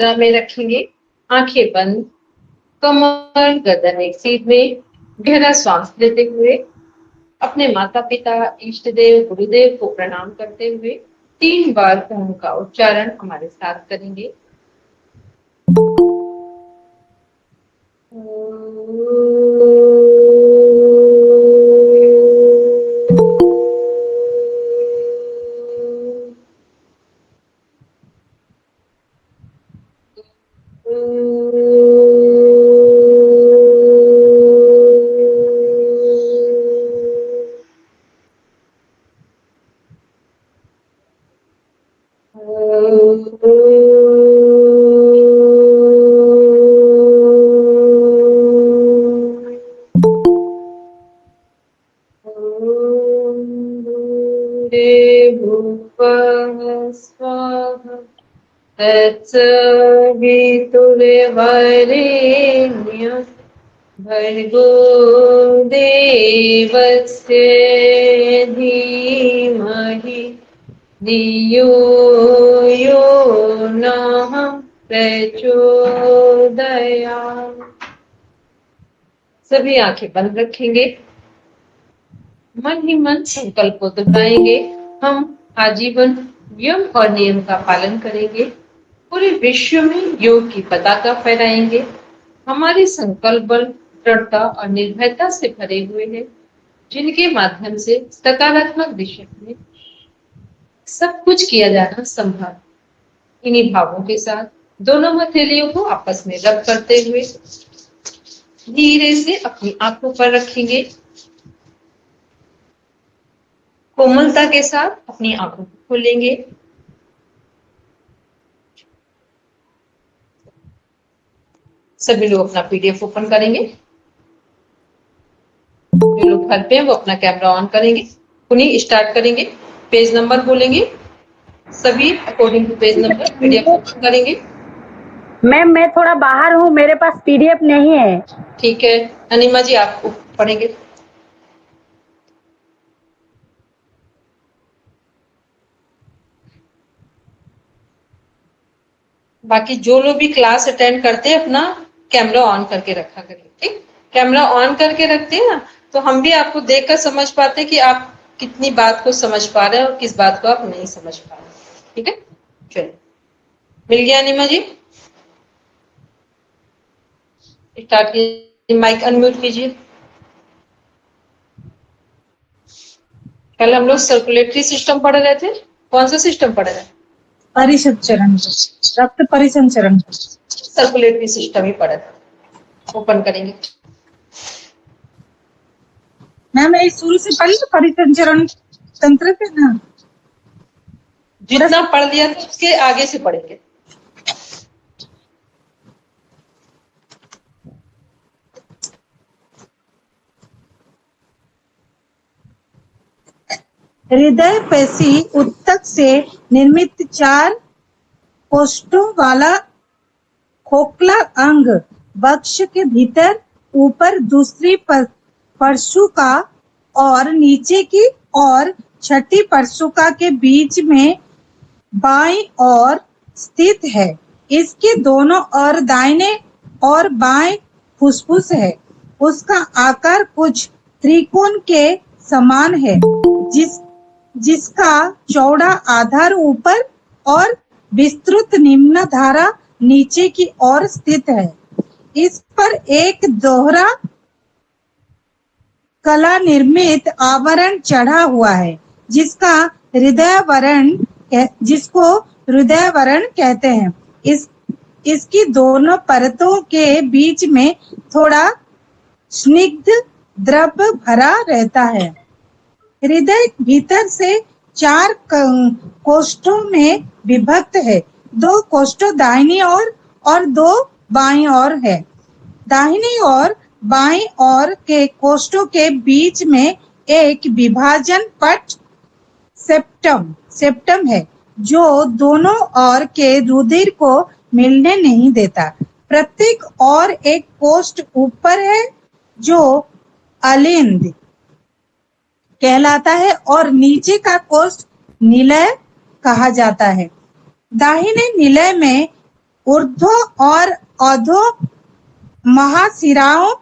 में रखेंगे, आंखें बंद, कमर गर्दन एक सीध में, गहरा श्वास लेते हुए अपने माता पिता, इष्ट देव, गुरुदेव को प्रणाम करते हुए 3 बार ओम का उच्चारण हमारे साथ करेंगे। तत्सवितुर्वरेण्यं भर्गो देवस्य धीमहि धियो यो नः प्रचोदयात्। सभी आंखें बंद रखेंगे, मन ही मन संकल्प को दोहराएंगे। हम आजीवन यम और नियम का पालन करेंगे, पूरे विश्व में योग की पताका फहराएंगे। हमारे संकल्प बल, दृढ़ता और निर्भयता से भरे हुए हैं, जिनके माध्यम से सकारात्मक दिशा में सब कुछ किया जाना संभव। इन्हीं भावों के साथ दोनों हथेलियों को आपस में रब करते हुए धीरे से अपनी आंखों पर रखेंगे। कोमलता के साथ अपनी आंखों को खोलेंगे। सभी लोग अपना पीडीएफ ओपन करेंगे। जो लोग घर पे हैं वो अपना कैमरा ऑन करेंगे, उन्हीं स्टार्ट करेंगे, पेज नंबर बोलेंगे, सभी according to page number PDF open करेंगे। मैम मैं थोड़ा बाहर हूँ, मेरे पास पीडीएफ नहीं है। ठीक है अनिमा जी, आप पढ़ेंगे। बाकी जो लोग भी क्लास अटेंड करते हैं अपना कैमरा ऑन करके रखा करें। ठीक, कैमरा ऑन करके रखते हैं ना, तो हम भी आपको देखकर समझ पाते हैं कि आप कितनी बात को समझ पा रहे हैं और किस बात को आप नहीं समझ पा रहे। ठीक है, चलिए मिल गया अनिमा जी, स्टार्ट कीजिए, माइक अनम्यूट कीजिए। कल हम लोग सर्कुलेटरी सिस्टम पढ़ रहे थे, कौन सा सिस्टम पढ़ रहे हैं? परिसंचरण, रक्त परिसंचरण, सर्कुलेटरी सिस्टम ही पढ़ा था। ओपन करेंगे मैम ये शुरू से पढ़ी तो परिसंचरण तंत्र पे ना, जितना पढ़ लिया था उसके आगे से पढ़ेंगे। हृदय पेशी उत्तक से निर्मित 4 कोष्ठों वाला खोखला अंग वक्ष के भीतर ऊपर दूसरी परशुका और नीचे की और छठी परशुका के बीच में बाईं ओर स्थित है। इसके दोनों ओर दाहिने और बाएं फुसफुस है। उसका आकार कुछ त्रिकोण के समान है, जिसका चौड़ा आधार ऊपर और विस्तृत निम्न धारा नीचे की ओर स्थित है। इस पर एक दोहरा कला निर्मित आवरण चढ़ा हुआ है, जिसको हृदय वरण कहते हैं। इसकी दोनों परतों के बीच में थोड़ा स्निग्ध द्रव भरा रहता है। हृदय भीतर से 4 कोष्ठों में विभक्त है। 2 कोष्ठों दाहिनी ओर और 2 बाईं ओर है। दाहिनी और बाईं ओर के कोष्ठों के बीच में एक विभाजन पट सेप्टम है, जो दोनों ओर के रुधिर को मिलने नहीं देता। प्रत्येक और एक कोष्ठ ऊपर है, जो अलिंद कहलाता है, और नीचे का कोष्ठ निलय कहा जाता है। दाहिने निलय में ऊर्ध्व और अधो महाशिराओं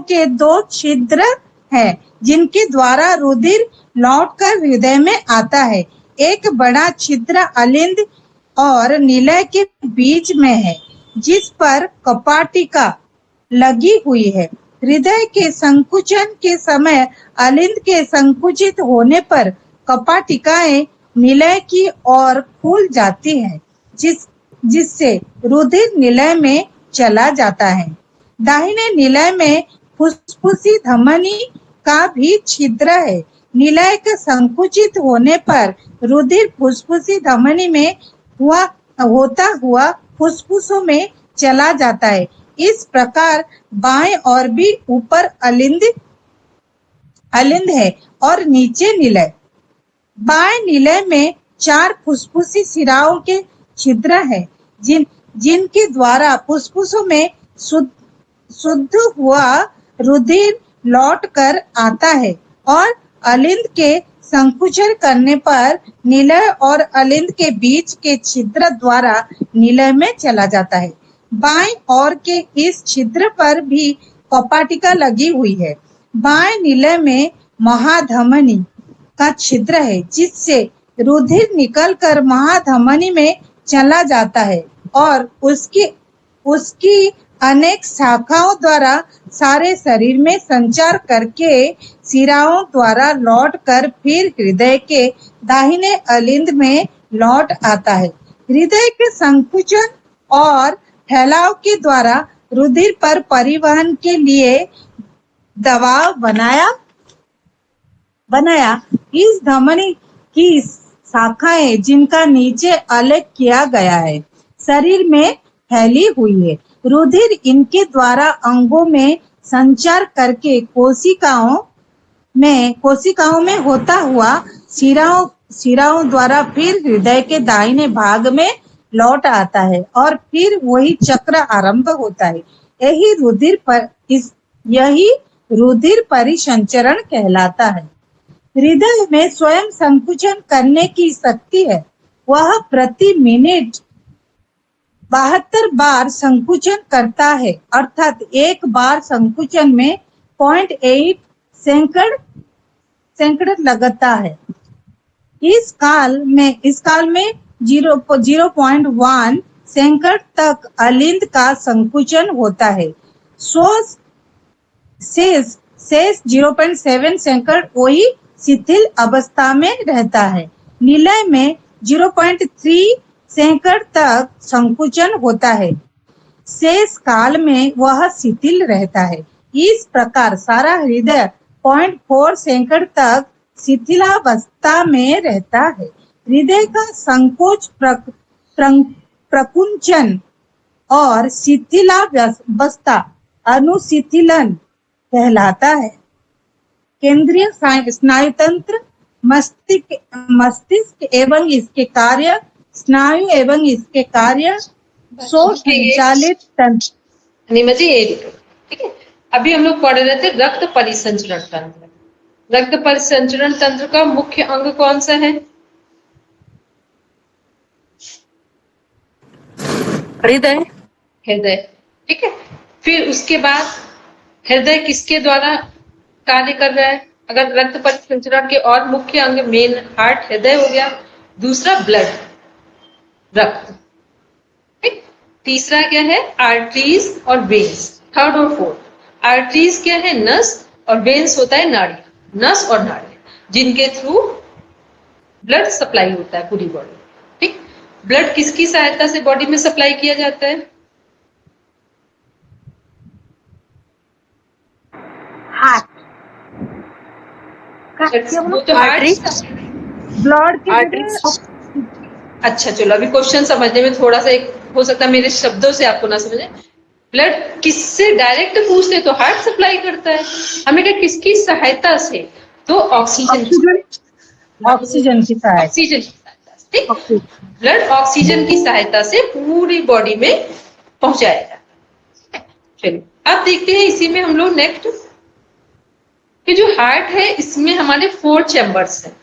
के दो छिद्र हैं जिनके द्वारा रुधिर लौटकर हृदय में आता है। एक बड़ा छिद्र अलिंद और निलय के बीच में है जिस पर कपाटिका लगी हुई है। हृदय के संकुचन के समय अलिंद के संकुचित होने पर कपाटिकाएं निलय की ओर फूल जाती हैं जिससे रुधिर निलय में चला जाता है। दाहिने निलय में फुसफुसी धमनी का भी छिद्र है। निलय का संकुचित होने पर रुधिर फुसफुसी धमनी में होता हुआ फुसफुसों में चला जाता है। इस प्रकार बाएं और भी ऊपर अलिंद है और नीचे निलय। बाएं निलय में 4 फुसफुसी शिराओं के छिद्र हैं जिनके द्वारा फुसफुसों में शुद्ध हुआ रुधिर लौट कर आता है और अलिंद के संकुचन करने पर निलय और अलिंद के बीच के छिद्र द्वारा निलय में चला जाता है। बाएं ओर के इस छिद्र पर भी कपाटिका लगी हुई है। बाएं निलय में महाधमनी का छिद्र है जिससे रुधिर निकलकर महाधमनी में चला जाता है और उसकी अनेक शाखाओं द्वारा सारे शरीर में संचार करके शिराओं द्वारा लौट कर फिर हृदय के दाहिने अलिंद में लौट आता है। हृदय के संकुचन और फैलाव के द्वारा रुधिर पर परिवहन के लिए दबाव बनाया इस धमनी की शाखाएं जिनका नीचे अलग किया गया है शरीर में फैली हुई है। रुधिर इनके द्वारा अंगों में संचार करके कोशिकाओं में होता हुआ शिराओं द्वारा फिर हृदय के दाहिने भाग में लौट आता है और फिर वही चक्र आरंभ होता है। यही रुधिर परिसंचरण कहलाता है। हृदय में स्वयं संकुचन करने की शक्ति है। वह प्रति मिनट 72 बार संकुचन करता है अर्थात एक बार संकुचन में 0.8 सेकंड लगता है। इस काल में 0.1 सेकंड तक अलिंद का संकुचन होता है। शेष 0.7 सेकंड वही शिथिल अवस्था में रहता है। निलय में 0.3 सेकंड तक संकुचन होता है। शेष काल में वह शिथिल रहता है। इस प्रकार सारा हृदय 0.4 सेकंड तक शिथिलावस्था में रहता है। हृदय का संकोच प्रकुंचन और शिथिलावस्था अनुशिथिलन कहलाता है। केंद्रीय स्नायु तंत्र मस्तिष्क एवं इसके कार्य स्नायु एवं इसके कार्य संचालित तंत्र। नीमा जी ठीक है। अभी हम लोग पढ़ रहे थे रक्त परिसंचरण तंत्र। रक्त परिसंचरण तंत्र का मुख्य अंग कौन सा है? हृदय। ठीक है। फिर उसके बाद हृदय किसके द्वारा कार्य कर रहा है? अगर रक्त परिसंचरण के और मुख्य अंग मेन हार्ट हृदय हो गया, दूसरा ब्लड रक्त, ठीक। तीसरा क्या है? आर्टरीज और वेन्स। थर्ड और फोर्थ आर्टरीज क्या है? नस, और वेन्स होता है नाड़ी, नस और नाड़ी जिनके थ्रू ब्लड सप्लाई होता है पूरी बॉडी, ठीक। ब्लड किसकी सहायता से बॉडी में सप्लाई किया जाता है? हार्ट। वो तो हार्ट ब्लड। अच्छा चलो, अभी क्वेश्चन समझने में थोड़ा सा एक हो सकता है मेरे शब्दों से आपको ना समझे। ब्लड किससे डायरेक्ट पूछते तो हार्ट सप्लाई करता है। हमें क्या किसकी सहायता से? तो ऑक्सीजन की सहायता, ठीक। ब्लड ऑक्सीजन की सहायता से पूरी बॉडी में पहुंचाया जाता है। चलिए अब देखते हैं इसी में हम लोग नेक्स्ट कि जो हार्ट है इसमें हमारे 4 चैम्बर्स हैं,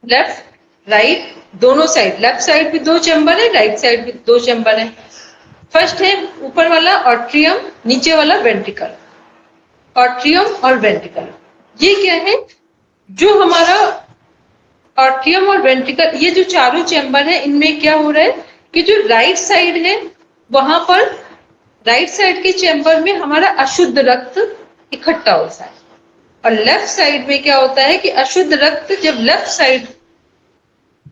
लेफ्ट, राइट, दोनों साइड, लेफ्ट साइड भी 2 चैम्बर है, राइट साइड भी 2 चैम्बर है। फर्स्ट है ऊपर वाला ऑट्रियम, नीचे वाला वेंट्रिकल। ऑट्रियम और वेंट्रिकल ये क्या है, जो हमारा ऑट्रियम और वेंट्रिकल, ये जो चारों चैम्बर है, इनमें क्या हो रहा है कि जो राइट साइड है वहां पर, राइट साइड के चैम्बर में हमारा अशुद्ध रक्त इकट्ठा होता है, और लेफ्ट साइड में क्या होता है कि अशुद्ध रक्त जब लेफ्ट साइड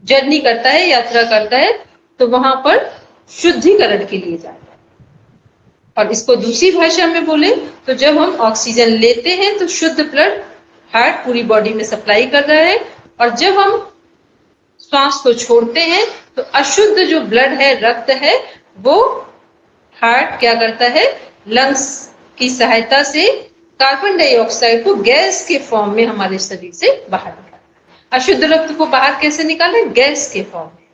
जर्नी करता है, यात्रा करता है, तो वहां पर शुद्धिकरण के लिए जाता है। और इसको दूसरी भाषा में बोले तो जब हम ऑक्सीजन लेते हैं तो शुद्ध ब्लड हार्ट पूरी बॉडी में सप्लाई कर रहा है, और जब हम श्वास को छोड़ते हैं तो अशुद्ध जो ब्लड है, रक्त है, वो हार्ट क्या करता है, लंग्स की सहायता से कार्बन डाइऑक्साइड को गैस के फॉर्म में हमारे शरीर से बाहर निकालता है। अशुद्ध रक्त को बाहर कैसे निकाले, गैस के फॉर्म में,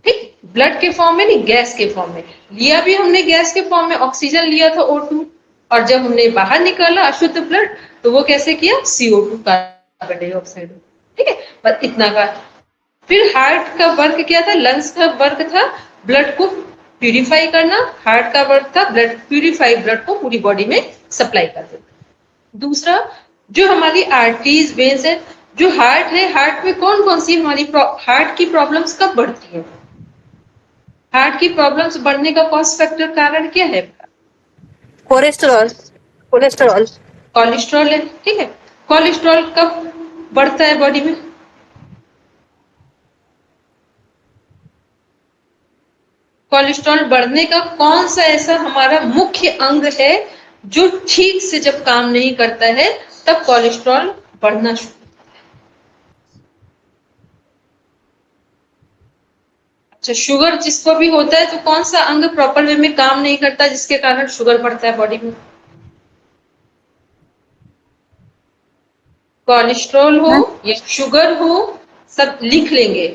ठीक, ब्लड के फॉर्म में नहीं, गैस के फॉर्म में लिया। भी हमने गैस के फॉर्म में ऑक्सीजन लिया था O2, और जब हमने बाहर निकाला अशुद्ध ब्लड तो वो कैसे किया, CO2 कार्बन डाइऑक्साइड, ठीक है, बस इतना का। फिर हार्ट का वर्क क्या था, लंग्स का वर्क था ब्लड को प्यूरिफाई करना, हार्ट का वर्क था ब्लड प्यूरिफाई, ब्लड को पूरी बॉडी में सप्लाई कर देना। दूसरा जो हमारी आर्टरीज, वेन्स है, जो हार्ट है, हार्ट में कौन कौन सी हमारी हार्ट की प्रॉब्लम्स कब बढ़ती है, हार्ट की प्रॉब्लम्स बढ़ने का कॉस्ट फैक्टर कारण क्या है, कोलेस्ट्रॉल। कोलेस्ट्रॉल कोलेस्ट्रॉल है, ठीक है। कोलेस्ट्रॉल कब बढ़ता है बॉडी में, कोलेस्ट्रॉल बढ़ने का कौन सा ऐसा हमारा मुख्य अंग है जो ठीक से जब काम नहीं करता है तब कोलेस्ट्रॉल बढ़ना शुरू। अच्छा, शुगर जिसको भी होता है तो कौन सा अंग प्रॉपर वे में काम नहीं करता जिसके कारण शुगर बढ़ता है बॉडी में, कोलेस्ट्रॉल हो या शुगर हो, सब लिख लेंगे,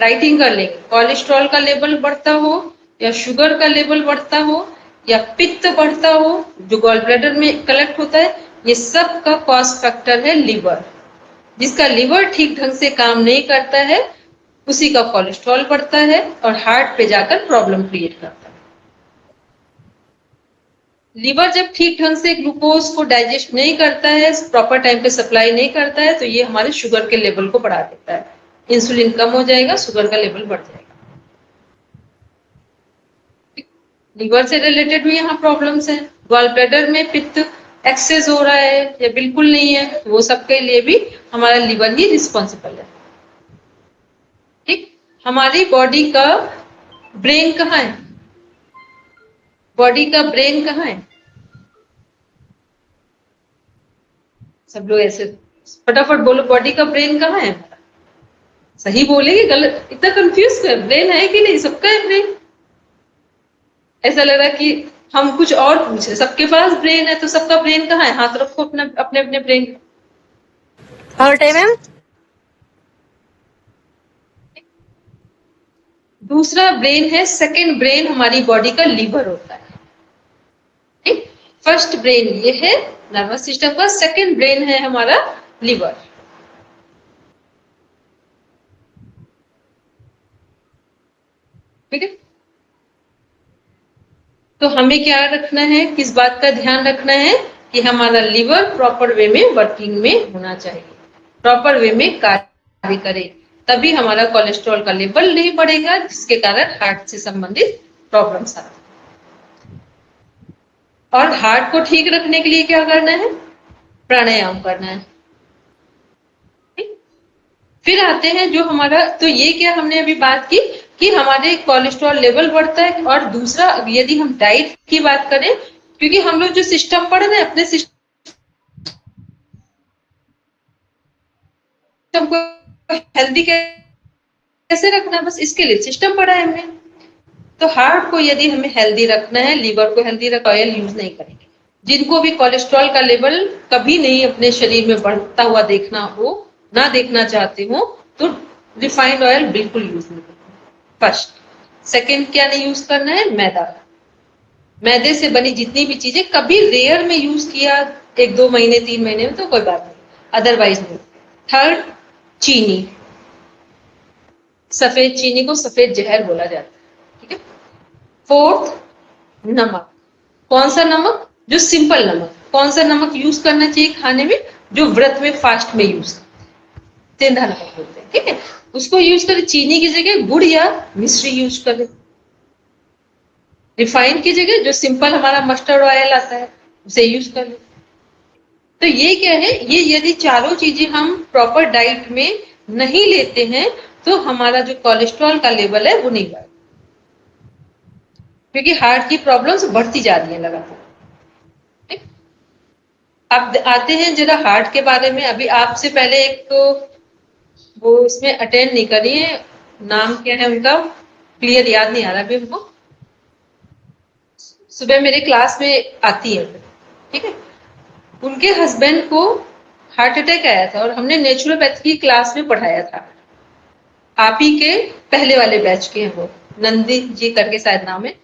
राइटिंग कर लेंगे। कोलेस्ट्रॉल का लेवल बढ़ता हो या शुगर का लेवल बढ़ता हो या पित्त बढ़ता हो जो गॉल ब्लैडर में कलेक्ट होता है, ये सब का कॉस्ट फैक्टर है लिवर। जिसका लिवर ठीक ढंग से काम नहीं करता है उसी का कोलेस्ट्रॉल बढ़ता है और हार्ट पे जाकर प्रॉब्लम क्रिएट करता है। लिवर जब ठीक ढंग से ग्लूकोज को डाइजेस्ट नहीं करता है, प्रॉपर टाइम पे सप्लाई नहीं करता है, तो ये हमारे शुगर के लेवल को बढ़ा देता है, इंसुलिन कम हो जाएगा, शुगर का लेवल बढ़ जाएगा। लिवर से रिलेटेड भी यहाँ प्रॉब्लम्स है, गॉल ब्लैडर में पित्त एक्सेस हो रहा है या बिल्कुल नहीं है, तो वो सबके लिए भी हमारा लिवर ही रिस्पॉन्सिबल है, ठीक। हमारी बॉडी का ब्रेन कहाँ है, बॉडी का ब्रेन कहाँ है, सब लोग ऐसे फटाफट बोलो, बॉडी का ब्रेन कहाँ है, सही बोलेगी गलत, इतना कंफ्यूज कर, ब्रेन है कि नहीं, सबका है ब्रेन। ऐसा लग रहा कि हम कुछ और पूछे, सबके पास ब्रेन है तो सबका ब्रेन कहाँ है, हाथ रखो अपने अपने अपने ब्रेन। हार्ट है मैम। दूसरा ब्रेन है, सेकंड ब्रेन हमारी बॉडी का लीवर होता है, ठीक। फर्स्ट ब्रेन ये है नर्वस सिस्टम का, सेकंड ब्रेन है हमारा लीवर, ठीक है। तो हमें क्या रखना है, किस बात का ध्यान रखना है कि हमारा लीवर प्रॉपर वे में वर्किंग में होना चाहिए, प्रॉपर वे में कार्य करे, तभी हमारा कोलेस्ट्रॉल का लेवल नहीं बढ़ेगा जिसके कारण हार्ट से संबंधित प्रॉब्लम्स आती है। और हार्ट को ठीक रखने के लिए क्या करना है, प्राणायाम करना है, ठीक? फिर आते हैं जो हमारा, तो ये क्या हमने अभी बात की कि हमारे कोलेस्ट्रॉल लेवल बढ़ता है। और दूसरा यदि हम डाइट की बात करें, क्योंकि हम लोग जो सिस्टम पढ़ रहे हैं अपने सिस्टम को हेल्दी कैसे रखना है, बस इसके लिए सिस्टम पढ़ा है हमने। तो हार्ट को यदि हमें हेल्दी रखना है, लीवर को हेल्दी रखना, ऑयल यूज नहीं करेंगे। जिनको भी कोलेस्ट्रॉल का लेवल कभी नहीं अपने शरीर में बढ़ता हुआ देखना हो, ना देखना चाहते हो, तो रिफाइंड ऑयल बिल्कुल यूज नहीं करना। फर्स्ट, सेकंड क्या नहीं यूज करना है, मैदा, मैदे से बनी जितनी भी चीजें कभी रेयर में यूज किया 1-2 महीने 3 महीने में तो कोई बात नहीं, अदरवाइज नहीं। थर्ड, चीनी, सफेद चीनी को सफेद जहर बोला जाता है, ठीक है। फोर्थ, नमक। कौन सा नमक? जो सिंपल नमक। कौन सा नमक यूज करना चाहिए खाने में? जो व्रत में फास्ट में यूज, सेंधा नमक बोलते हैं, ठीक है। उसको यूज करें। चीनी की जगह गुड़ या मिश्री यूज करें। रिफाइंड की जगह जो सिंपल हमारा मस्टर्ड ऑयल आता है उसे यूज करें। तो ये क्या है, ये यदि चारों चीजें हम प्रॉपर डाइट में नहीं लेते हैं तो हमारा जो कोलेस्ट्रॉल का लेवल है वो नहीं बढ़ता, क्योंकि हार्ट की प्रॉब्लम्स बढ़ती जा रही है लगातार। अब आते हैं जरा हार्ट के बारे में। अभी आपसे पहले एक तो वो इसमें अटेंड नहीं करी है, नाम क्या है उनका, क्लियर याद नहीं आ रहा अभी हमको। सुबह मेरे क्लास में आती है, ठीक है। उनके हस्बैंड को हार्ट अटैक आया था और हमने नेचुरोपैथी की क्लास में पढ़ाया था। आप ही के पहले वाले बैच के हैं वो, नंदी जी करके शायद नाम है,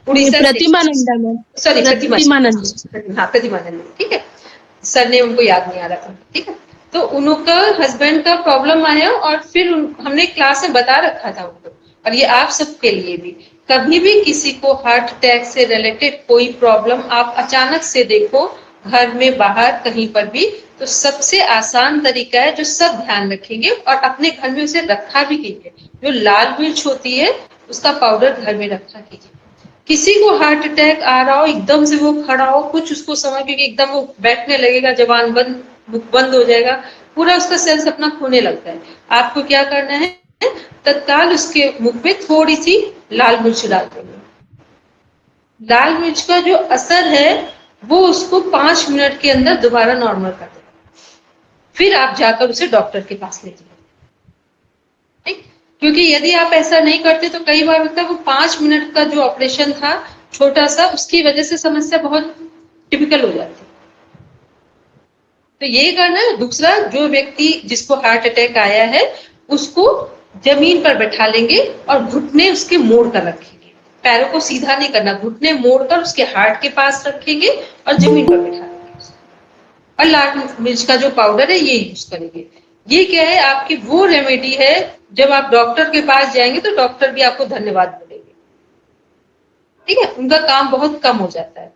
उड़ीसा। प्रतिमा नंदा में, सॉरी, प्रतिमा नंदा। हाँ, प्रतिमा नंदी, ठीक है। सर ने उनको याद नहीं आ रहा था, ठीक है। तो उनका हस्बैंड का प्रॉब्लम आया और फिर हमने क्लास में बता रखा था उनको, और ये आप सबके लिए भी, कभी भी किसी को हार्ट अटैक से रिलेटेड कोई प्रॉब्लम आप अचानक से देखो घर में बाहर कहीं पर भी, तो सबसे आसान तरीका है जो सब ध्यान रखेंगे और अपने घर में उसे रखा भी कीजिए, जो लाल मिर्च होती है उसका पाउडर घर में रखा कीजिए। किसी को हार्ट अटैक आ रहा हो, एकदम से वो खड़ा हो, कुछ उसको समय, क्योंकि एकदम वो बैठने लगेगा, जबान बंद, मुख बंद हो जाएगा, पूरा उसका सेल्स अपना खोने लगता है। आपको क्या करना है, तत्काल उसके मुख में थोड़ी सी लाल मिर्च डाल देंगे। लाल मिर्च का जो असर है वो उसको 5 मिनट के अंदर दोबारा नॉर्मल कर देगा। फिर आप जाकर उसे डॉक्टर के पास ले जाइए, ठीक। क्योंकि यदि आप ऐसा नहीं करते तो कई बार होता है वो 5 मिनट का जो ऑपरेशन था छोटा सा, उसकी वजह से समस्या बहुत टिपिकल हो जाती है। तो ये करना है। दूसरा, जो व्यक्ति जिसको हार्ट अटैक आया है उसको जमीन पर बैठा लेंगे और घुटने उसके मोड़ कर रखेंगे, पैरों को सीधा नहीं करना, घुटने मोड़कर उसके हार्ट के पास रखेंगे और जमीन पर बैठा लेंगे, और लाल मिर्च का जो पाउडर है ये यूज करेंगे। ये क्या है, आपकी वो रेमेडी है, जब आप डॉक्टर के पास जाएंगे तो डॉक्टर भी आपको धन्यवाद बोलेंगे, ठीक है। उनका काम बहुत कम हो जाता है।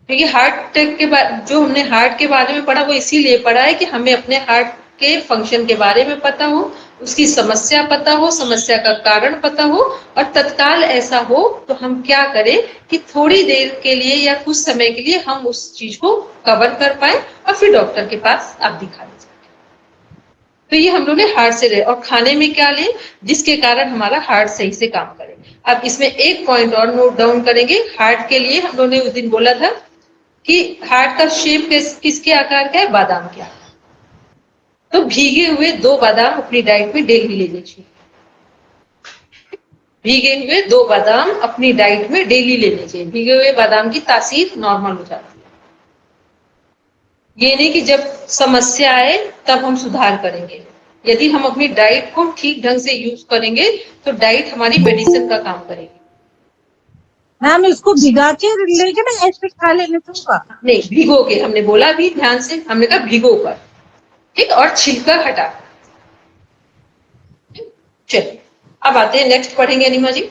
क्योंकि हार्ट अटैक के बाद जो हमने हार्ट के बारे में पढ़ा वो इसीलिए पढ़ा है कि हमें अपने हार्ट के फंक्शन के बारे में पता हो, उसकी समस्या पता हो, समस्या का कारण पता हो, और तत्काल ऐसा हो तो हम क्या करें कि थोड़ी देर के लिए या कुछ समय के लिए हम उस चीज को कवर कर पाए और फिर डॉक्टर के पास आप दिखा दीजिए। तो ये हम लोग ने हार्ट से ले, और खाने में क्या लें जिसके कारण हमारा हार्ट सही से काम करे। अब इसमें एक पॉइंट और नोट डाउन करेंगे। हार्ट के लिए हम लोग ने उस दिन बोला था कि हार्ट का शेप किसके आकार का है, बादाम के आकार। तो भीगे हुए 2 बादाम अपनी डाइट में डेली ले लीजिए। भीगे हुए 2 बादाम अपनी डाइट में डेली ले लीजिए। भीगे हुए बादाम की तासीर नॉर्मल हो जाती है। ये नहीं कि जब समस्या आए तब हम सुधार करेंगे। यदि हम अपनी डाइट को ठीक ढंग से यूज करेंगे तो डाइट हमारी मेडिसिन का काम करेगी। मैम इसको भिगा के लेके ना ऐसे खा लेने तो नहीं, भिगो के, हमने बोला भी ध्यान से, हमने कहा भिगो कर, ठीक, और छिलका हटा। चलिए अब आते हैं, नेक्स्ट पढ़ेंगे अनिमा जी।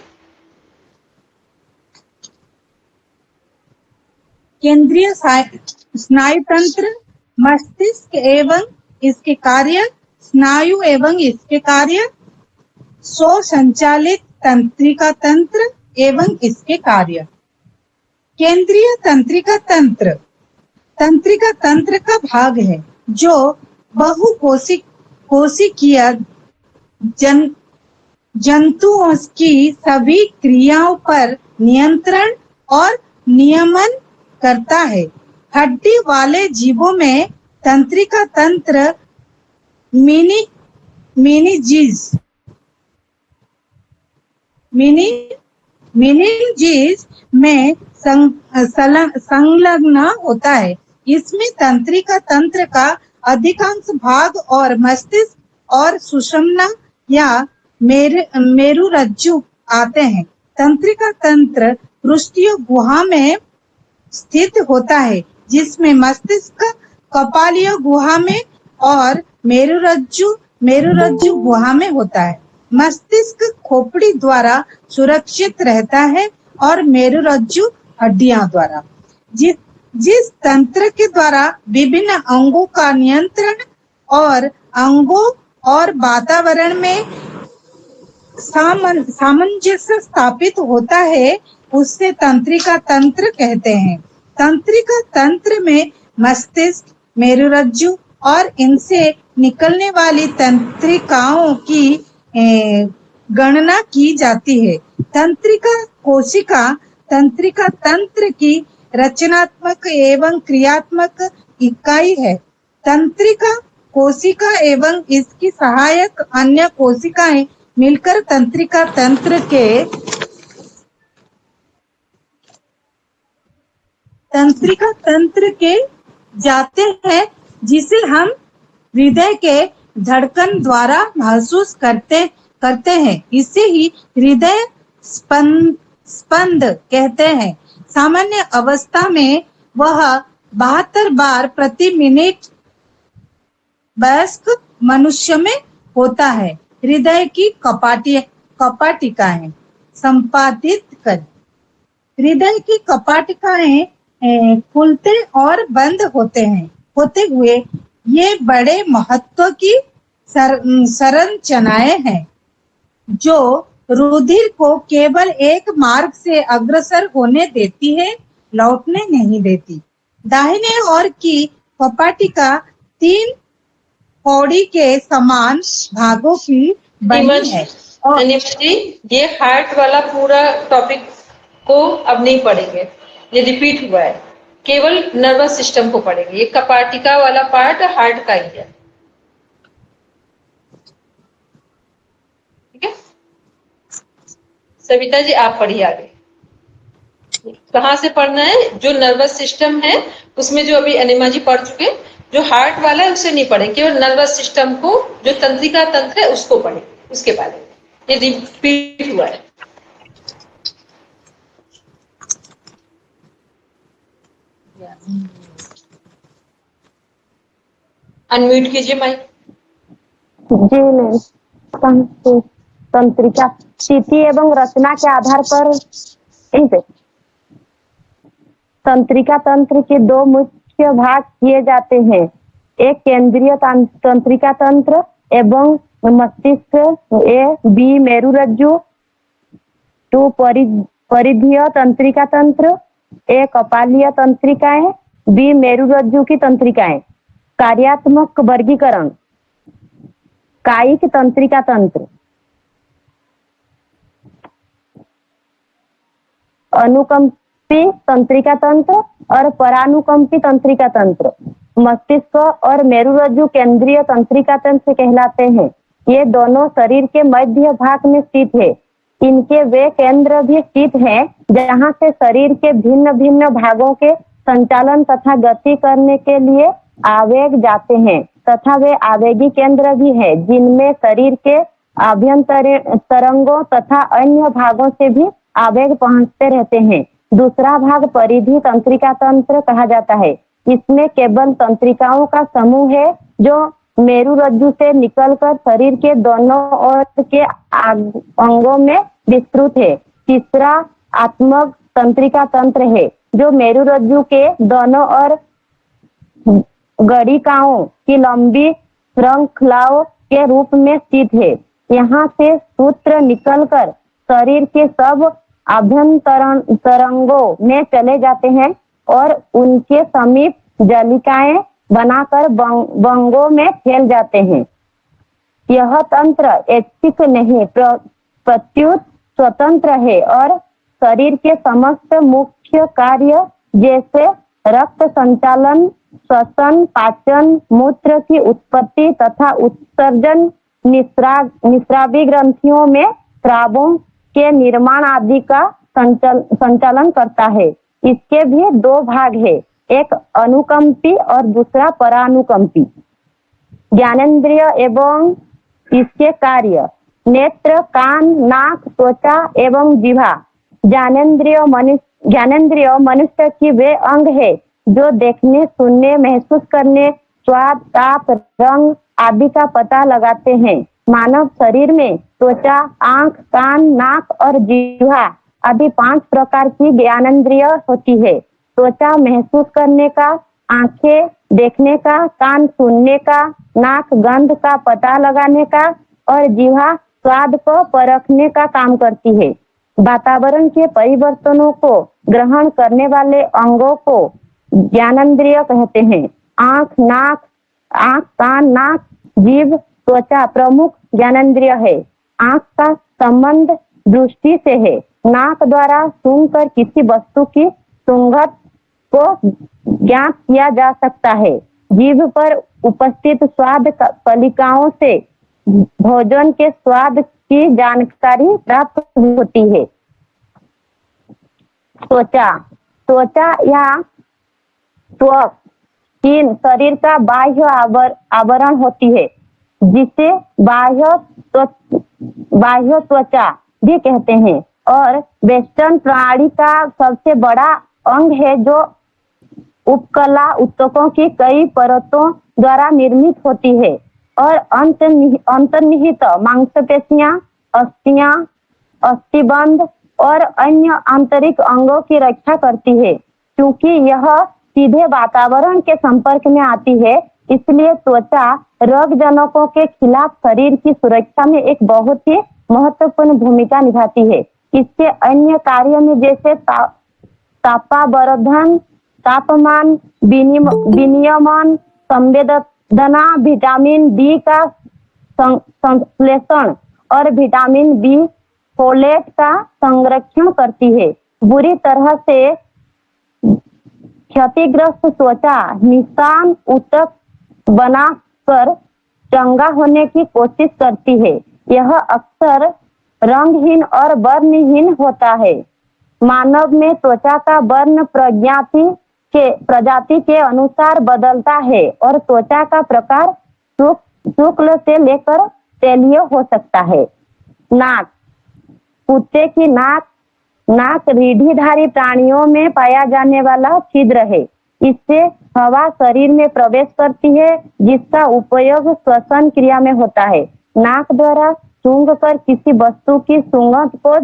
केंद्रीय स्नायु तंत्र, मस्तिष्क एवं इसके कार्य, स्नायु एवं इसके कार्य, स्व संचालित तंत्रिका तंत्र एवं इसके कार्य। केंद्रीय तंत्रिका तंत्र तंत्रिका तंत्र का भाग है जो बहुकोशिकीय जंतुओं की सभी क्रियाओं पर नियंत्रण और नियमन करता है। हड्डी वाले जीवों में तंत्रिका तंत्र मेनिंजीज में संलग्न होता है। इसमें तंत्रिका तंत्र का अधिकांश भाग और मस्तिष्क और सुषुम्ना या मेरुरज्जु आते हैं। तंत्रिका तंत्र पृष्ठीय गुहा में स्थित होता है, जिसमें मस्तिष्क कपालीय गुहा में और मेरुरज्जु मेरुरज्जु गुहा में होता है। मस्तिष्क खोपड़ी द्वारा सुरक्षित रहता है और मेरुरज्जु हड्डियां द्वारा। जिस जिस तंत्र के द्वारा विभिन्न अंगों का नियंत्रण और अंगों और वातावरण में सामंजस्य स्थापित होता है, उससे तंत्रिका तंत्र कहते हैं। तंत्रिका तंत्र में मस्तिष्क, मेरुरज्जु और इनसे निकलने वाली तंत्रिकाओं की गणना की जाती है। तंत्रिका कोशिका तंत्रिका तंत्र की रचनात्मक एवं क्रियात्मक इकाई है। तंत्रिका कोशिका एवं इसकी सहायक अन्य कोशिकाएं मिलकर तंत्रिका तंत्र के जाते हैं, जिसे हम हृदय के धड़कन द्वारा महसूस करते हैं। इसे ही हृदय स्पंद कहते हैं। सामान्य अवस्था में वह 72 बार प्रति मिनट वयस्क मनुष्य में होता है। हृदय की कपाटिकाएं संपादित कर हृदय की कपाटिकाएं खुलते और बंद होते हुए ये बड़े महत्व की संरचनाएं हैं, जो रुधिर को केवल एक मार्ग से अग्रसर होने देती है, लौटने नहीं देती। दाहिने ओर की कपाटिका 3 कौड़ी के समान भागों की बनी है। और जी, ये हार्ट वाला पूरा टॉपिक को अब नहीं पढ़ेंगे, ये रिपीट हुआ है, केवल नर्वस सिस्टम को पढ़ेंगे। ये कपाटिका वाला पार्ट हार्ट का ही है, ठीक है। सविता जी आप पढ़िए आगे। कहाँ से पढ़ना है? जो नर्वस सिस्टम है उसमें जो अभी अनिमा जी पढ़ चुके, जो हार्ट वाला है उसे नहीं पढ़ेंगे, केवल नर्वस सिस्टम को, जो तंत्रिका तंत्र है उसको पढ़ेंगे, उसके बारे में। ये रिपीट हुआ है। अनम्यूट कीजिए माइक। जी मैम। तंत्रिका स्थिति एवं रचना के आधार पर तंत्रिका तंत्र के 2 मुख्य भाग किए जाते हैं। एक केंद्रीय तंत्रिका तंत्र एवं मस्तिष्क, ए बी मेरुरज्जु, 2 परिधीय तंत्रिका तंत्र, ए कपालीय तंत्रिकाएं, बी मेरुरज्जु की तंत्रिकाएं। कार्यात्मक वर्गीकरण। कायिक तंत्रिका तंत्र, अनुकंपी तंत्रिका तंत्र और परानुकंपी तंत्रिका तंत्र। मस्तिष्क और मेरुरज्जु केंद्रीय तंत्रिका तंत्र कहलाते हैं। ये दोनों शरीर के मध्य भाग में स्थित है। इनके वे केंद्र भी स्थित हैं जहां से शरीर के भिन्न भिन्न भागों के संचालन तथा गति करने के लिए आवेग जाते हैं, तथा वे आवेगी केंद्र भी है जिनमें शरीर के आभ्यंतरीण तरंगों तथा अन्य भागों से भी आवेग पहुंचते रहते हैं। दूसरा भाग परिधि तंत्रिका तंत्र कहा जाता है। इसमें केवल तंत्रिकाओं का समूह है जो मेरुरज्जु से निकलकर शरीर के दोनों ओर के अंगों में विस्तृत है। तीसरा आत्मक तंत्रिका तंत्र है जो मेरुरज्जु के दोनों ओर गणिकाओं की लंबी श्रृंखलाओं के रूप में स्थित है। यहाँ से सूत्र निकलकर शरीर के सब आभ्यंतरण तरंगों में चले जाते हैं और उनके समीप जलिकाएं बनाकर बंगों में फैल जाते हैं। यह तंत्र ऐच्छिक नहीं प्रत्युत स्वतंत्र है और शरीर के समस्त मुख्य कार्य जैसे रक्त संचालन, श्वसन, पाचन, मूत्र की उत्पत्ति तथा उत्सर्जन, निस्रावी ग्रंथियों में स्रावों के निर्माण आदि का संचालन करता है। इसके भी 2 भाग है, एक अनुकंपी और दूसरा परानुकंपी। ज्ञानेंद्रिय एवं इसके कार्य। नेत्र, कान, नाक, त्वचा एवं जिह्वा। ज्ञानेंद्रिय मनुष्य की वे अंग है जो देखने, सुनने, महसूस करने, स्वाद, ताप, रंग, आदि का पता लगाते हैं। मानव शरीर में त्वचा, आंख, कान, नाक और जिह्वा आदि 5 प्रकार की ज्ञानेंद्रिय होती है। त्वचा महसूस करने का, आंखें देखने का, कान सुनने का, नाक गंध का पता लगाने का और जिह्वा स्वाद को परखने का काम करती है। वातावरण के परिवर्तनों को ग्रहण करने वाले अंगों को ज्ञानेंद्रिय कहते हैं। आंख, कान, नाक, जीभ, त्वचा प्रमुख ज्ञानेंद्रिय है। आंख का संबंध दृष्टि से है। नाक द्वारा सूंघकर किसी वस्तु की सुगंध को ज्ञात किया जा सकता है। जीभ पर उपस्थित स्वाद कलिकाओं से भोजन के स्वाद की जानकारी प्राप्त होती है। त्वचा या त्वक स्किन शरीर का बाह्य आवरण होती है, जिसे बाह्य त्वचा भी कहते हैं और वेस्टर्न प्रणाली का सबसे बड़ा अंग है, जो उपकला ऊतकों की कई परतों द्वारा निर्मित होती है और अंतर्निहित मांसपेशियां, अस्थियां, अस्थिबंध और अन्य आंतरिक अंगों की रक्षा करती है। क्योंकि यह सीधे वातावरण के संपर्क में आती है, इसलिए त्वचा रोगजनकों के खिलाफ शरीर की सुरक्षा में एक बहुत ही महत्वपूर्ण भूमिका निभाती है। इसके अन्य कार्यों में जैसे तापावरोधन, तापमान विनियमन, संवेदना, विटामिन डी का संश्लेषण और विटामिन बी फोलेट का संरक्षण करती है। बुरी तरह से क्षतिग्रस्त त्वचा निशान ऊतक बनाकर चंगा होने की कोशिश करती है। यह अक्सर रंगहीन और वर्णहीन होता है। मानव में त्वचा का वर्ण प्रजाति के अनुसार बदलता है और त्वचा का प्रकार शुक्ल से लेकर तैलीय हो सकता है। नाक, कुत्ते की नाक रीढ़ीधारी प्राणियों में पाया जाने वाला छिद्र है। इससे हवा शरीर में प्रवेश करती है, जिसका उपयोग श्वसन क्रिया में होता है। नाक द्वारा सूंघकर किसी वस्तु की सुगंध को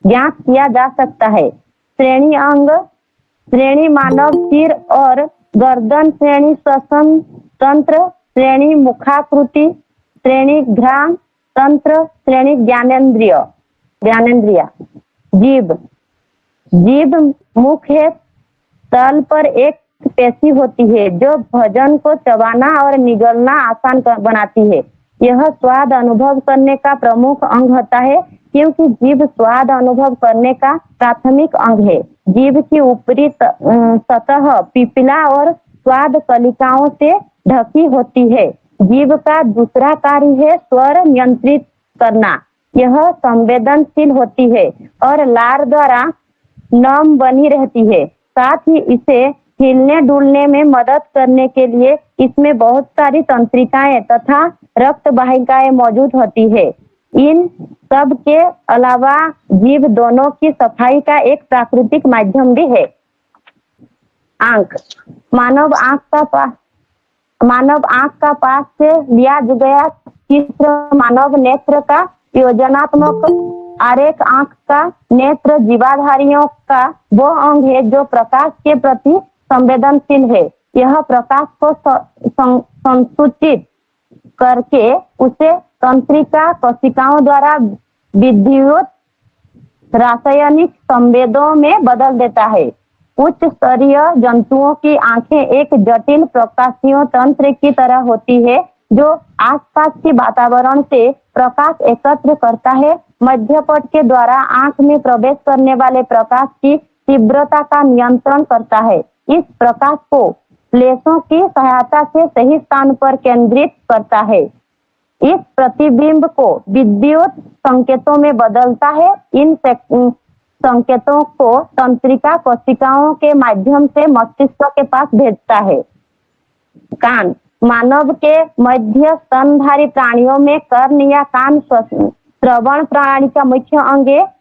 ज्ञात किया जा सकता है। श्रेणी अंग, श्रेणी मानव सिर और गर्दन, श्रेणी श्वसन तंत्र, श्रेणी मुखाकृति, श्रेणी घ्राण तंत्र, श्रेणी ज्ञानेंद्रिय। जीभ मुख्य तल पर एक पेशी होती है, जो भोजन को चबाना और निगलना आसान बनाती है। यह स्वाद अनुभव करने का प्रमुख अंग होता है, क्योंकि जीभ स्वाद अनुभव करने का प्राथमिक अंग है। जीभ की ऊपरी सतह पिपला और स्वाद कलिकाओं से ढकी होती है। जीभ का दूसरा कार्य है स्वर नियंत्रित करना। यह संवेदनशील होती है और लार द्वारा नम बनी रहती है। साथ ही इसे हिलने डुलने में मदद करने के लिए इसमें बहुत सारी तंत्रिकाएं तथा रक्त वाहिकाएं मौजूद होती है। इन सब के अलावा जीभ दोनों की सफाई का एक प्राकृतिक माध्यम भी है। आंख, मानव आंख का पास से लिया गया चित्र मानव नेत्र का योजनात्मक आरेख। आंख का नेत्र जीवाधारियों का वो अंग है जो प्रकाश के प्रति संवेदनशील है। यह प्रकाश को संसूचित करके उसे तंत्रिका कोशिकाओं द्वारा विद्युत रासायनिक संवेदों में बदल देता है। उच्च स्तरीय जंतुओं की आंखें एक जटिल प्रकाशीय तंत्र की तरह होती है, जो आसपास के वातावरण से प्रकाश एकत्र करता है। मध्यपट के द्वारा आंख में प्रवेश करने वाले प्रकाश की तीव्रता का नियंत्रण करता है। इस प्रकाश को लेंसों की सहायता से सही स्थान पर केंद्रित करता है। इस प्रतिबिंब को विद्युत संकेतों में बदलता है। इन संकेतों को तंत्रिका कोशिकाओं के माध्यम से मस्तिष्क के पास भेजता है। कान, मानव के मध्य स्तनधारी प्राणियों में कर्ण या कान श्रवण प्रणाली का मुख्य अंग है।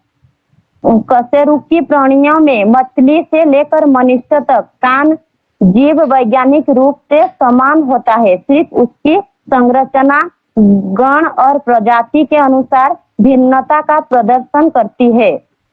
कशेरुकी प्राणियों में मछली से लेकर मनुष्य तक कान जीव वैज्ञानिक रूप से समान होता है, सिर्फ उसकी संरचना गण और प्रजाति के अनुसार भिन्नता का प्रदर्शन करती है।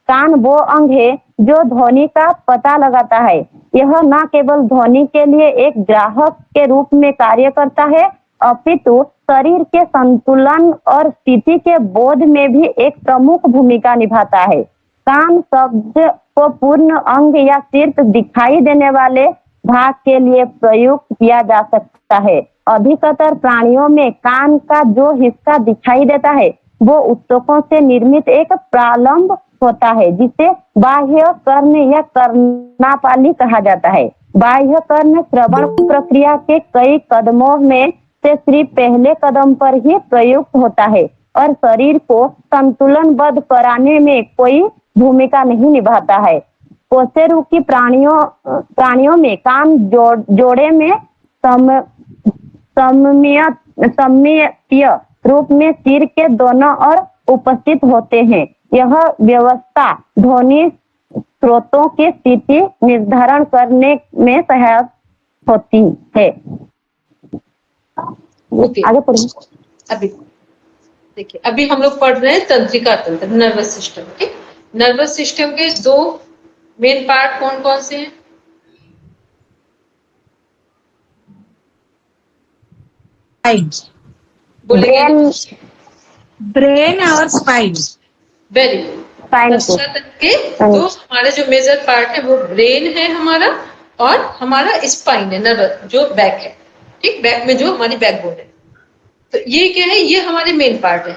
कान वो अंग है जो ध्वनि का पता लगाता है। यह न केवल ध्वनि के लिए एक ग्राहक के रूप में कार्य करता है, अपितु शरीर के संतुलन और स्थिति के बोध में भी एक प्रमुख भूमिका निभाता है। कान शब्द को पूर्ण अंग या सिर्फ दिखाई देने वाले भाग के लिए प्रयुक्त किया जा सकता है। अधिकतर प्राणियों में कान का जो हिस्सा दिखाई देता है वो ऊतकों से निर्मित एक प्रालंब होता है, जिसे बाह्य कर्ण या कर्णापाली कहा जाता है। बाह्य कर्ण श्रवण प्रक्रिया के कई कदमों में से सिर्फ पहले कदम पर ही प्रयुक्त होता है और शरीर को संतुलनबद्ध कराने में कोई भूमिका नहीं निभाता है। कोसेरुकी प्राणियों में कान जोड़े में सममितीय रूप में सिर के दोनों ओर उपस्थित होते हैं। यह व्यवस्था ध्वनि स्रोतों की स्थिति निर्धारण करने में सहायक होती है। ओके, आगे पढ़िए। अभी देखिए, अभी हम लोग पढ़ रहे हैं तंत्रिका तंत्र, नर्वस सिस्टम। ठीक, नर्वस सिस्टम के दो मेन पार्ट कौन कौन से हैं? बोलिए। ब्रेन और स्पाइन। Very good. स्पाइन तंत्रिका तंत्र के दो हमारे जो मेजर पार्ट है वो ब्रेन है हमारा, और हमारा स्पाइन है, नर्वस जो बैक है। ठीक, बैक में जो हमारी बैकबोन है। तो ये क्या है? ये हमारे मेन पार्ट है।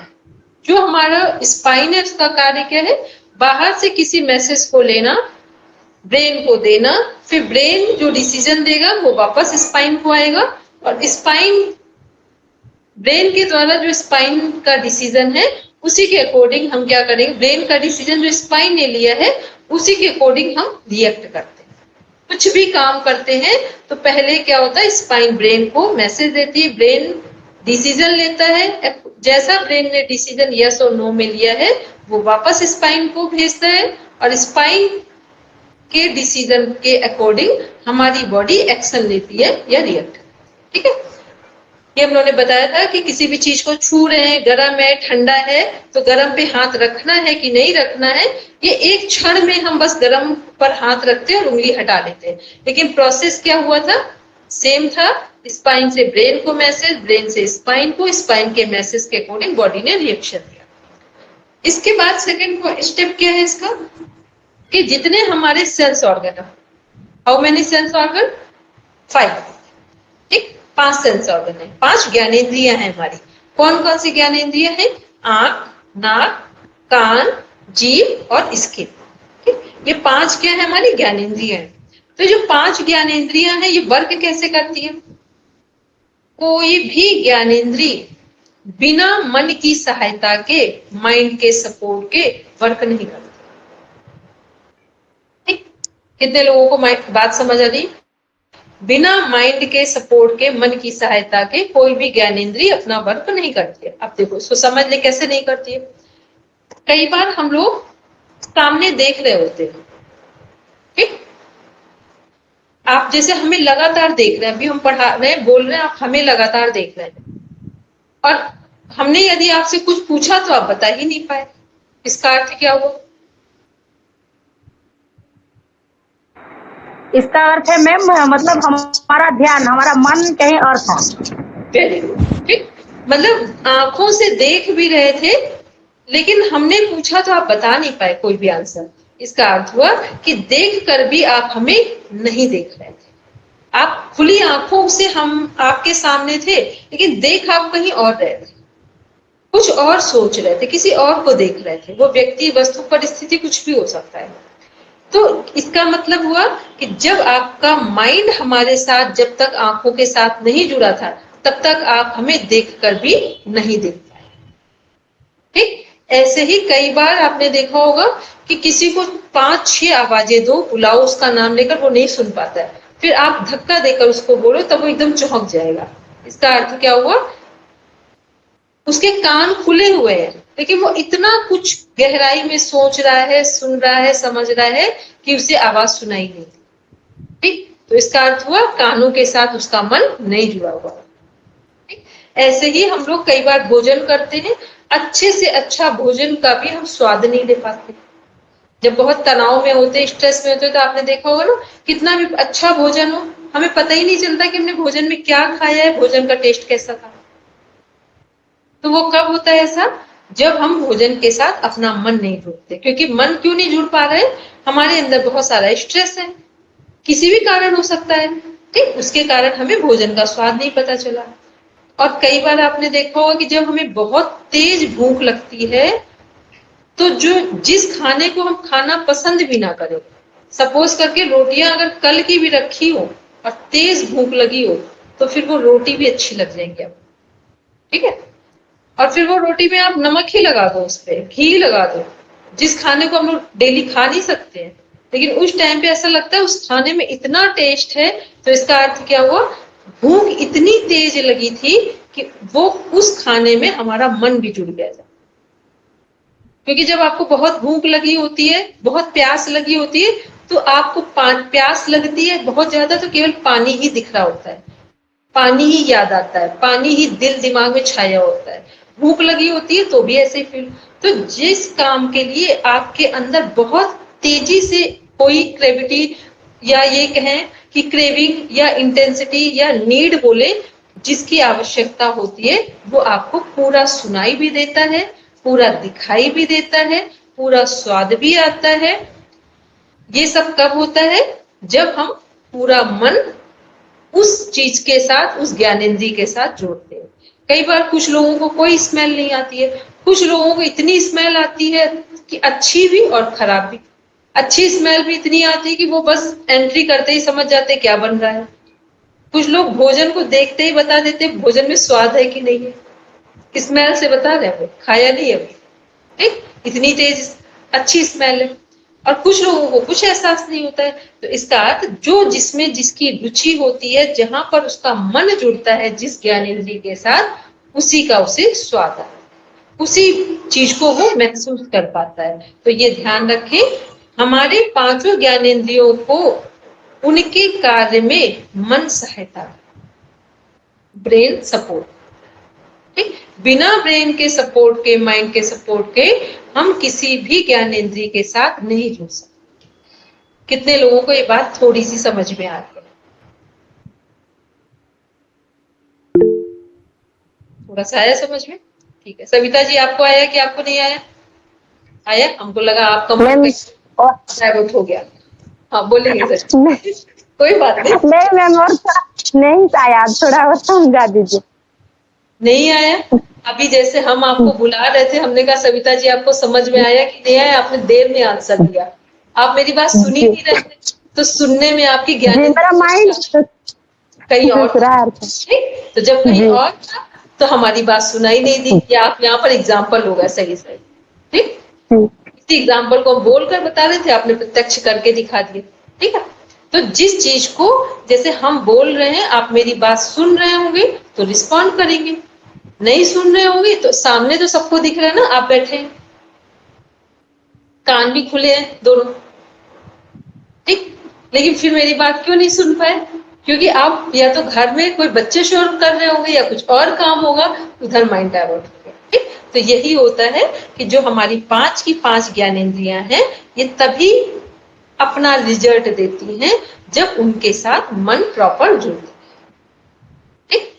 जो हमारा स्पाइन है उसका कार्य क्या है? बाहर से किसी मैसेज को लेना, ब्रेन को देना, फिर ब्रेन जो डिसीजन देगा वो वापस स्पाइन को आएगा, और स्पाइन ब्रेन के द्वारा जो स्पाइन का डिसीजन है उसी के अकॉर्डिंग हम क्या करेंगे? ब्रेन का डिसीजन जो स्पाइन ने लिया है उसी के अकॉर्डिंग हम रिएक्ट करते हैं। कुछ भी काम करते हैं तो पहले क्या होता है? स्पाइन ब्रेन को मैसेज देती है, ब्रेन डिसीजन लेता है। जैसा ब्रेन ने डिसीजन यस और नो में लिया है वो वापस स्पाइन को भेजता है, और स्पाइन के डिसीजन के अकॉर्डिंग हमारी बॉडी एक्शन लेती है या रिएक्ट। ठीक है, ये हम लोगों ने बताया था कि किसी भी चीज को छू रहे हैं, गर्म है, ठंडा है, तो गर्म पे हाथ रखना है कि नहीं रखना है, ये एक क्षण में हम बस गर्म पर हाथ रखते हैं और उंगली हटा लेते हैं। लेकिन प्रोसेस क्या हुआ था? सेम था। स्पाइन से ब्रेन को मैसेज, ब्रेन से स्पाइन को, स्पाइन के मैसेज के अकॉर्डिंग बॉडी ने रिएक्शन दिया। इसके बाद सेकंड स्टेप क्या है इसका? कि जितने हमारे सेंस ऑर्गन है, हाउ मेनी सेंस ऑर्गन? 5। ठीक, 5 सेंस ऑर्गन है, 5 ज्ञानेंद्रियां हैं हमारी। कौन कौन सी ज्ञानेंद्रियां हैं? आंख, नाक, कान, जीभ और स्किन। ठीक, ये 5 क्या है? हमारी ज्ञानेंद्रियां हैं। तो जो 5 ज्ञानेंद्रियां हैं ये वर्क कैसे करती है? कोई भी ज्ञानेंद्रिय बिना मन की सहायता के, माइंड के सपोर्ट के वर्क नहीं करती। ठीक, कितने लोगों को बात समझ आ रही? बिना माइंड के सपोर्ट के, मन की सहायता के कोई भी ज्ञानेंद्रिय अपना वर्क नहीं करती है। अब देखो इसको समझ ले कैसे नहीं करती है। कई बार हम लोग सामने देख रहे होते हैं, ठीक, आप जैसे हमें लगातार देख रहे हैं, अभी हम पढ़ा रहे हैं, बोल रहे हैं, आप हमें लगातार देख रहे हैं, और हमने यदि आपसे कुछ पूछा तो आप बता ही नहीं पाए। इसका अर्थ क्या हुआ? इसका अर्थ है मैम, मतलब हमारा ध्यान, हमारा मन कहीं और था। Very good. ठीक, मतलब आंखों से देख भी रहे थे लेकिन हमने पूछा तो आप बता नहीं पाए कोई भी आंसर। इसका अर्थ हुआ कि देख कर भी आप हमें नहीं देख रहे थे। आप खुली आंखों से हम आपके सामने थे लेकिन देख आप कहीं और रहे थे, कुछ और सोच रहे थे, किसी और को देख रहे थे। वो व्यक्ति, वस्तु, परिस्थिति कुछ भी हो सकता है। तो इसका मतलब हुआ कि जब आपका माइंड हमारे साथ, जब तक आंखों के साथ नहीं जुड़ा था, तब तक आप हमें देखकर भी नहीं देख पाए। ठीक, ऐसे ही कई बार आपने देखा होगा कि किसी को 5-6 आवाजें दो, बुलाओ उसका नाम लेकर, वो नहीं सुन पाता है, फिर आप धक्का देकर उसको बोलो तब वो एकदम चौंक जाएगा। इसका अर्थ क्या हुआ? उसके कान खुले हुए हैं लेकिन वो इतना कुछ गहराई में सोच रहा है, सुन रहा है, समझ रहा है कि उसे आवाज सुनाई नहीं दी। ठीक, तो इसका अर्थ हुआ कानों के साथ उसका मन नहीं जुड़ा हुआ। ठीक, ऐसे ही हम लोग कई बार भोजन करते हैं, अच्छे से अच्छा भोजन का भी हम स्वाद नहीं ले पाते। जब बहुत तनाव में होते, स्ट्रेस में होते, तो आपने देखा होगा ना, कितना भी अच्छा भोजन हो, हमें पता ही नहीं चलता कि हमने भोजन में क्या खाया है, भोजन का टेस्ट कैसा था। तो वो कब होता है ऐसा? जब हम भोजन के साथ अपना मन नहीं जोड़ते। क्योंकि मन क्यों नहीं जुड़ पा रहे? हमारे अंदर बहुत सारा स्ट्रेस है, किसी भी कारण हो सकता है, ठीक, उसके कारण हमें भोजन का स्वाद नहीं पता चला। और कई बार आपने देखा होगा कि जब हमें बहुत तेज भूख लगती है, तो जिस खाने को हम खाना पसंद भी ना करें, सपोज करके रोटियां अगर कल की भी रखी हो और तेज भूख लगी हो, तो फिर वो रोटी भी अच्छी लग जाएगी आपको, ठीक है। और फिर वो रोटी में आप नमक ही लगा दो, उस पर घी लगा दो, जिस खाने को हम लोग डेली खा नहीं सकते हैं, लेकिन उस टाइम पे ऐसा लगता है उस खाने में इतना टेस्ट है। तो इसका अर्थ क्या हुआ? भूख इतनी तेज लगी थी कि वो उस खाने में हमारा मन भी जुड़ गया। क्योंकि जब आपको बहुत भूख लगी होती है, बहुत प्यास लगी होती है, तो आपको प्यास लगती है बहुत ज्यादा, तो केवल पानी ही दिख रहा होता है, पानी ही याद आता है, पानी ही दिल दिमाग में छाया होता है। भूख लगी होती है तो भी ऐसे ही फील। तो जिस काम के लिए आपके अंदर बहुत तेजी से कोई क्रेविटी, या ये कहें कि क्रेविंग या इंटेंसिटी या नीड बोले, जिसकी आवश्यकता होती है, वो आपको पूरा सुनाई भी देता है, पूरा दिखाई भी देता है, पूरा स्वाद भी आता है। ये सब कब होता है? जब हम पूरा मन उस चीज के साथ, उस ज्ञानेंद्रिय के साथ जोड़ते हैं। कई बार कुछ लोगों को कोई स्मेल नहीं आती है, कुछ लोगों को इतनी स्मेल आती है कि अच्छी भी और खराब भी। अच्छी स्मेल भी इतनी आती है कि वो बस एंट्री करते ही समझ जाते हैं क्या बन रहा है। कुछ लोग भोजन को देखते ही बता देते हैं भोजन में स्वाद है कि नहीं है, स्मेल से बता रहे हैं, खाया नहीं है, ठीक, इतनी तेज अच्छी स्मेल है। और कुछ लोगों को कुछ एहसास नहीं होता है। तो इसका अर्थ, जो जिसमें जिसकी रुचि होती है, जहां पर उसका मन जुड़ता है जिस ज्ञानेंद्रिय के साथ, उसी का उसे स्वाद आता है, उसी चीज को वो महसूस कर पाता है। तो ये ध्यान रखें, हमारे पांचों ज्ञानेंद्रियों को उनके कार्य में मन सहायता, ब्रेन सपोर्ट, ठीक। बिना ब्रेन के सपोर्ट के, माइंड के सपोर्ट के, हम किसी भी ज्ञानेंद्रिय के साथ नहीं जुड़ सकते। कितने लोगों को ये बात थोड़ी सी समझ में आ रही है? थोड़ा सा आया समझ में? ठीक है। सविता जी, आपको आया कि आपको नहीं आया? आया? हमको लगा आपका मन डाइवर्ट हो गया। हाँ, बोलेंगे सर। कोई बात नहीं। नहीं मैम, और नहीं आया, थोड़ा और समझा दीजिए। नहीं आया? अभी जैसे हम आपको बुला रहे थे, हमने कहा सविता जी आपको समझ में आया कि नहीं आया, आपने देर में आंसर दिया, आप मेरी बात सुनी नहीं रहे थे, तो सुनने में आपकी ज्ञान मेरा माइंड कहीं और था, तो जब कहीं और था तो हमारी बात सुनाई नहीं दी कि आप यहाँ पर एग्जाम्पल होगा सही सही, ठीक। इसी एग्जाम्पल को हम बोलकर बता रहे थे, आपने प्रत्यक्ष करके दिखा दिया, ठीक है। तो जिस चीज को, जैसे हम बोल रहे हैं, आप मेरी बात सुन रहे होंगे तो रिस्पॉन्ड करेंगे, नहीं सुन रहे होंगे तो सामने तो सबको दिख रहा है ना, आप बैठे हैं, कान भी खुले हैं दोनों, ठीक, लेकिन फिर मेरी बात क्यों नहीं सुन पाए? क्योंकि आप या तो घर में कोई बच्चे शोर कर रहे होंगे या कुछ और काम होगा, उधर माइंड डाइवर्ट हो गया, ठीक। तो यही होता है कि जो हमारी पांच की पांच ज्ञानेंद्रियां हैं, ये तभी अपना रिजल्ट देती हैं जब उनके साथ मन प्रॉपर जुड़ता है, ठीक।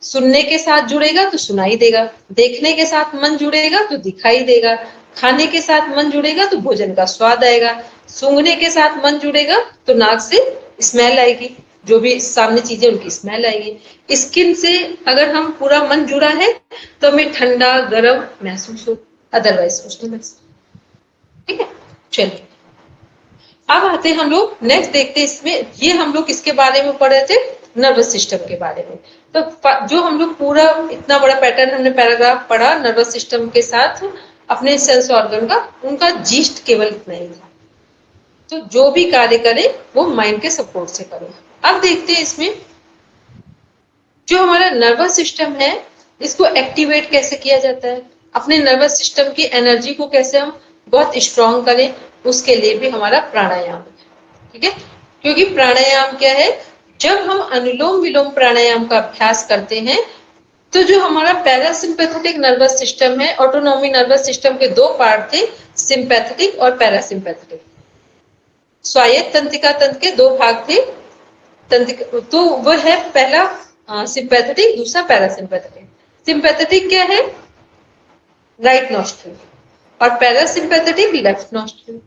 सुनने के साथ जुड़ेगा तो सुनाई देगा, देखने के साथ मन जुड़ेगा तो दिखाई देगा, खाने के साथ मन जुड़ेगा तो भोजन का स्वाद आएगा, सूंघने के साथ मन जुड़ेगा तो नाक से स्मेल आएगी, जो भी सामने चीजें उनकी स्मेल आएगी। स्किन से अगर हम पूरा मन जुड़ा है तो हमें ठंडा गर्म महसूस हो, अदरवाइज कुछ नहीं महसूस, ठीक है। चलिए अब आते हैं हम लोग नेक्स्ट देखते हैं इसमें, ये हम लोग किसके बारे में पढ़े थे? नर्वस सिस्टम के बारे में। तो जो हम लोग पूरा इतना बड़ा पैटर्न हमने पैराग्राफ पढ़ा नर्वस सिस्टम के साथ अपने सेंस ऑर्गन का, उनका जीस्ट केवल इतना ही था। तो जो भी कार्य करे वो माइंड के सपोर्ट से करो। अब देखते हैं इसमें जो हमारा नर्वस सिस्टम है, इसको एक्टिवेट कैसे किया जाता है, अपने नर्वस सिस्टम की एनर्जी को कैसे हम बहुत स्ट्रॉन्ग करें, उसके लिए भी हमारा प्राणायाम है, ठीक है। क्योंकि प्राणायाम क्या है, जब हम अनुलोम विलोम प्राणायाम का अभ्यास करते हैं तो जो हमारा पैरासिम्पैथेटिक नर्वस सिस्टम है, ऑटोनॉमी नर्वस सिस्टम के दो पार्ट थे, सिंपैथेटिक और पैरासिम्पैथेटिक। स्वायत्त तंत्रिका तंत्र के दो भाग थे, तो वो है पहला सिंपैथेटिक, दूसरा पैरासिम्पैथेटिक। सिंपैथेटिक क्या है? राइट नॉस्ट्रिल, और पैरासिम्पैथेटिक लेफ्ट नॉस्ट्रिल।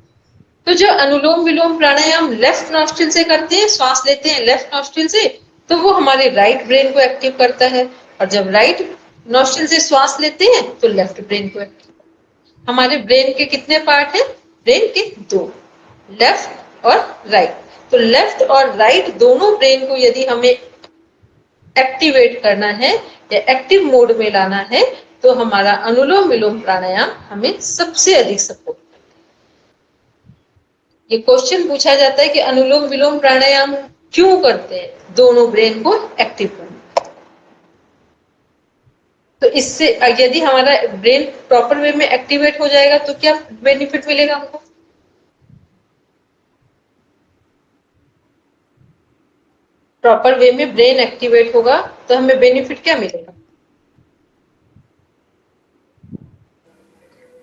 तो जो अनुलोम विलोम प्राणायाम लेफ्ट नॉस्ट्रिल से करते हैं, श्वास लेते हैं लेफ्ट नॉस्ट्रिल से, तो वो हमारे राइट ब्रेन को एक्टिव करता है, और जब राइट नॉस्ट्रिल से श्वास लेते हैं तो लेफ्ट ब्रेन को एक्टिव। हमारे ब्रेन के कितने पार्ट हैं? ब्रेन के दो, लेफ्ट और राइट। तो लेफ्ट और राइट दोनों ब्रेन को यदि हमें एक्टिवेट करना है या एक्टिव मोड में लाना है, तो हमारा अनुलोम विलोम प्राणायाम हमें सबसे अधिक सपोर्ट। ये क्वेश्चन पूछा जाता है कि अनुलोम विलोम प्राणायाम क्यों करते हैं? दोनों ब्रेन को एक्टिव करना। तो इससे यदि हमारा ब्रेन प्रॉपर वे में एक्टिवेट हो जाएगा तो क्या बेनिफिट मिलेगा हमको? प्रॉपर वे में ब्रेन एक्टिवेट होगा तो हमें बेनिफिट क्या मिलेगा?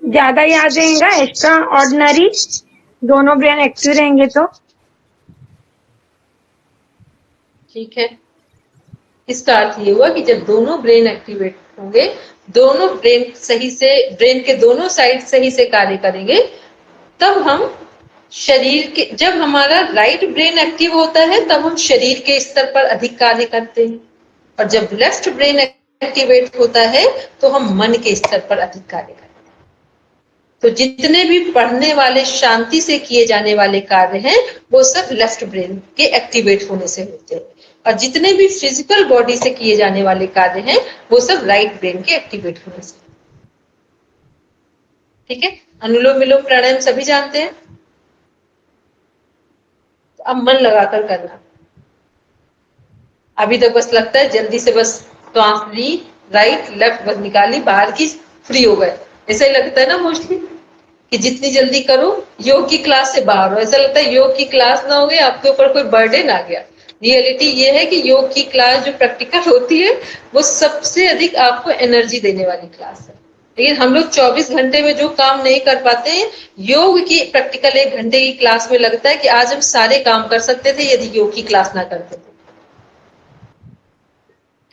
ज्यादा याद रहेगा, एक्स्ट्रा ऑर्डिनरी, दोनों ब्रेन एक्टिव रहेंगे तो। ठीक है, इसका अर्थ ये हुआ कि जब दोनों ब्रेन एक्टिवेट होंगे, दोनों ब्रेन सही से, ब्रेन के दोनों साइड सही से कार्य करेंगे, तब हम शरीर के, जब हमारा राइट ब्रेन एक्टिव होता है तब हम शरीर के स्तर पर अधिक कार्य करते हैं, और जब लेफ्ट ब्रेन एक्टिवेट होता है तो हम मन के स्तर पर अधिक कार्य करते हैं। तो जितने भी पढ़ने वाले, शांति से किए जाने वाले कार्य हैं, वो सब लेफ्ट ब्रेन के एक्टिवेट होने से होते हैं, और जितने भी फिजिकल बॉडी से किए जाने वाले कार्य हैं, वो सब राइट ब्रेन के एक्टिवेट होने से। ठीक है, अनुलोम विलोम प्राणायाम सभी जानते हैं। अब मन लगाकर करना। अभी तक बस लगता है जल्दी से बस श्वास ली, राइट लेफ्ट बस निकाली, बाहर की, फ्री हो गए, ऐसा ही लगता है ना मोस्टली, कि जितनी जल्दी करो योग की क्लास से बाहर हो। ऐसा लगता है योग की क्लास ना हो गई, आपके ऊपर कोई बर्डन आ गया। रियलिटी ये है कि योग की क्लास जो प्रैक्टिकल होती है वो सबसे अधिक आपको एनर्जी देने वाली क्लास है। लेकिन हम लोग 24 घंटे में जो काम नहीं कर पाते हैं, योग की प्रैक्टिकल 1 घंटे की क्लास में लगता है कि आज हम सारे काम कर सकते थे यदि योग की क्लास ना करते थे।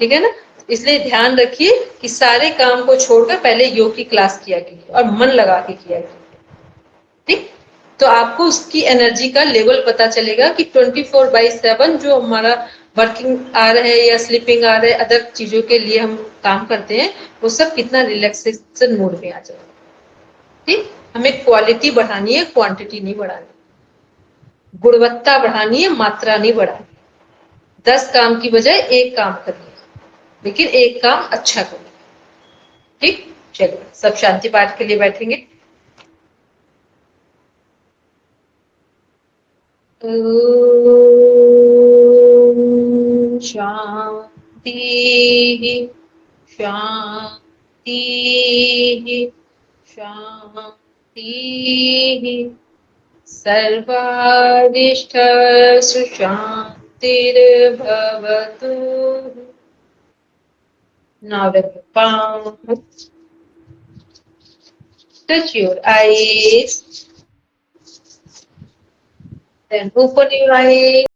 ठीक है ना? इसलिए ध्यान रखिए कि सारे काम को छोड़कर पहले योग की क्लास किया कीजिए और मन लगा के किया कीजिए। ठीक, तो आपको उसकी एनर्जी का लेवल पता चलेगा कि 24/7 जो हमारा वर्किंग आ रहा है या स्लीपिंग आ रहा है, अदर चीजों के लिए हम काम करते हैं, वो सब कितना रिलैक्सेशन मोड में आ जाए। ठीक, हमें क्वालिटी बढ़ानी है, क्वांटिटी नहीं बढ़ानी। गुणवत्ता बढ़ानी है, मात्रा नहीं बढ़ानी। 10 काम की बजाय 1 काम करिए, लेकिन 1 काम अच्छा करिए। ठीक, चलिए सब शांति पाठ के लिए बैठेंगे। शांति शांति शांति। सर्वारिष्ट सुशांतिर्भवतु। Now let the palm touch your eyes. Then open your eyes.